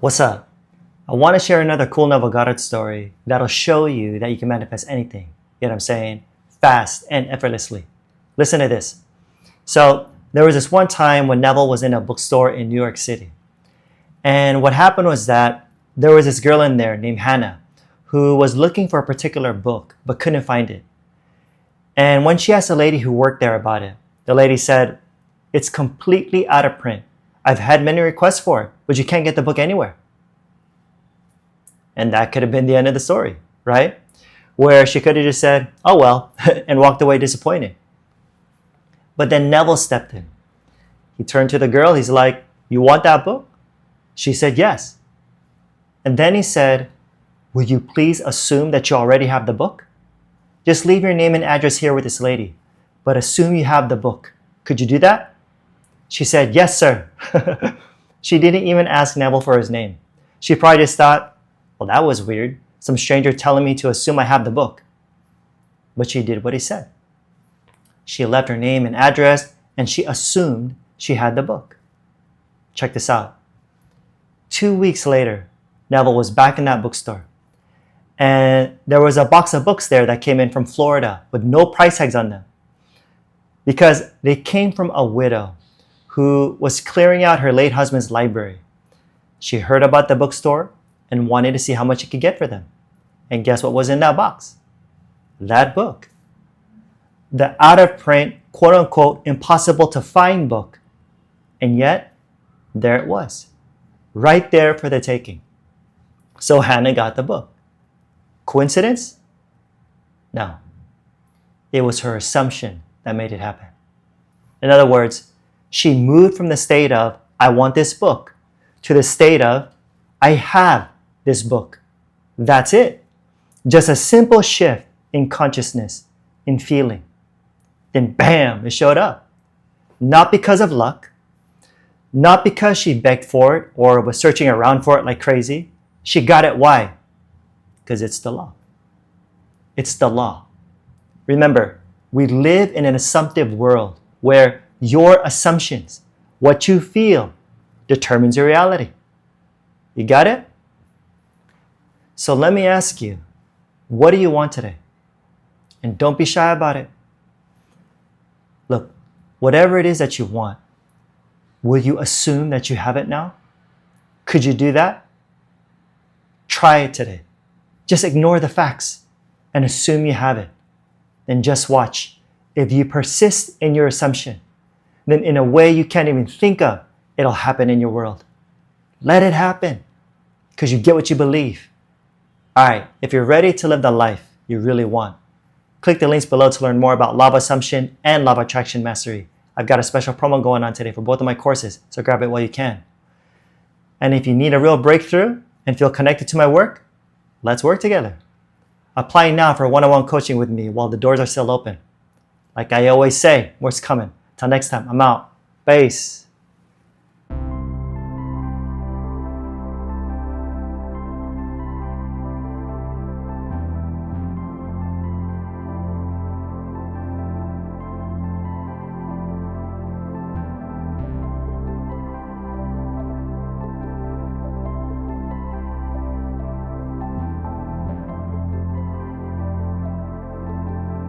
What's up? I want to share another cool Neville Goddard story that'll show you that you can manifest anything, you know what I'm saying, fast and effortlessly. Listen to this. So there was this one time when Neville was in a bookstore in New York City. And what happened was that there was this girl in there named Hannah who was looking for a particular book but couldn't find it. And when she asked the lady who worked there about it, the lady said, "It's completely out of print. I've had many requests for it, but you can't get the book anywhere." And that could have been the end of the story, right? Where she could have just said, "Oh well," and walked away disappointed. But then Neville stepped in. He turned to the girl. He's like, "You want that book?" She said, "Yes." And then he said, "Will you please assume that you already have the book? Just leave your name and address here with this lady, but assume you have the book. Could you do that?" She said, "Yes, sir." She didn't even ask Neville for his name. She probably just thought, well, that was weird. Some stranger telling me to assume I have the book. But she did what he said. She left her name and address, and she assumed she had the book. Check this out. 2 weeks later, Neville was back in that bookstore. And there was a box of books there that came in from Florida with no price tags on them. Because they came from a widow who was clearing out her late husband's library. She heard about the bookstore and wanted to see how much she could get for them. And guess what was in that box? That book. The out-of-print, quote-unquote, impossible to find book. And yet, there it was. Right there for the taking. So Hannah got the book. Coincidence? No. It was her assumption that made it happen. In other words, she moved from the state of, "I want this book," to the state of, "I have this book." That's it. Just a simple shift in consciousness, in feeling. Then bam, it showed up. Not because of luck, not because she begged for it or was searching around for it like crazy. She got it. Why? Because it's the law. It's the law. Remember, we live in an assumptive world where your assumptions, what you feel, determines your reality. You got it? So let me ask you, what do you want today? And don't be shy about it. Look, whatever it is that you want, will you assume that you have it now? Could you do that? Try it today. Just ignore the facts and assume you have it. Then just watch. If you persist in your assumption, then in a way you can't even think of, it'll happen in your world. Let it happen because you get what you believe. All right, if you're ready to live the life you really want, click the links below to learn more about Law of Assumption and Law of Attraction Mastery. I've got a special promo going on today for both of my courses, so grab it while you can. And if you need a real breakthrough and feel connected to my work, let's work together. Apply now for one-on-one coaching with me while the doors are still open. Like I always say, more's coming. Till next time, I'm out. Peace.